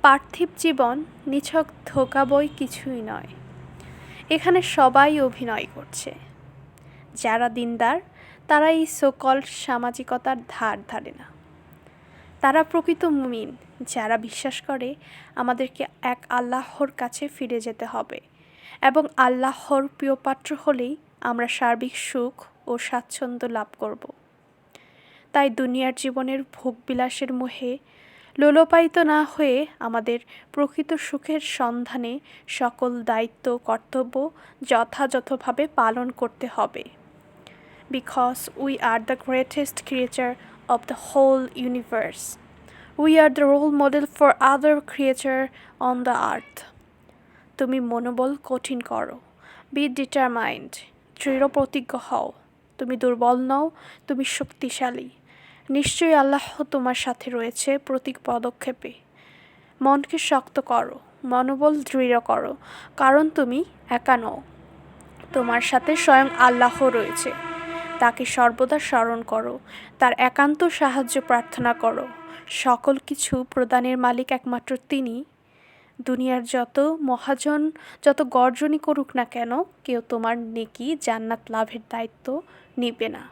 পার্থিব জীবন নিছক ধোঁকা বই কিছুই নয়। এখানে সবাই অভিনয় করছে। যারা দিনদার তারা এই সোকল সামাজিকতার ধার ধারে না। তারা প্রকৃত মুমিন, যারা বিশ্বাস করে আমাদেরকে এক আল্লাহর কাছে ফিরে যেতে হবে এবং আল্লাহর প্রিয়পাত্র হলেই আমরা সার্বিক সুখ ও স্বাচ্ছন্দ্য লাভ করব। তাই দুনিয়ার জীবনের ভোগবিলাসের মোহে লোলোপায়িত না হয়ে আমাদের প্রকৃত সুখের সন্ধানে সকল দায়িত্ব কর্তব্য যথাযথভাবে পালন করতে হবে। Because we are the greatest creature of the whole universe. We are the role model for other creature on the earth. তুমি মনোবল কঠিন করো, বি ডিটারমাইন্ড, দৃঢ় প্রতিজ্ঞ হও। তুমি দুর্বল নও, তুমি শক্তিশালী। নিশ্চয়ই আল্লাহ তোমার সাথে রয়েছে প্রতি পদক্ষেপে। মনকে শক্ত করো, মনোবল দৃঢ় করো, কারণ তুমি একা নও। তোমার সাথে স্বয়ং আল্লাহ রয়েছে। তাকে সর্বদা স্মরণ করো, তার একান্ত সাহায্য প্রার্থনা করো। সকল কিছু প্রদানের মালিক একমাত্র তিনি। দুনিয়ার যত মহাজন যত গর্জনই করুক না কেন, কেউ তোমার নেকি জান্নাত লাভের দায়িত্ব নিবে না।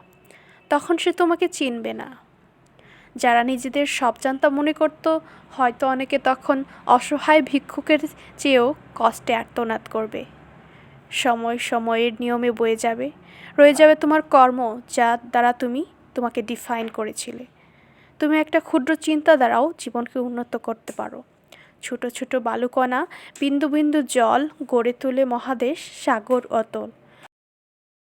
তখন সে তোমাকে চিনবে না। যারা নিজেদের সব জানতা মনে করত, হয়তো অনেকে তখন অসহায় ভিক্ষুকের চেয়েও কষ্টে আর্তনাদ করবে। সময় সময়ের নিয়মে বয়ে যাবে, রয়ে যাবে তোমার কর্ম, যা দ্বারা তুমি তোমাকে ডিফাইন করেছিলে। তুমি একটা ক্ষুদ্র চিন্তা দ্বারাও জীবনকে উন্নত করতে পারো। ছোট ছোট বালুকণা, বিন্দু বিন্দু জল গড়ে তোলে মহাদেশ, সাগর অতল।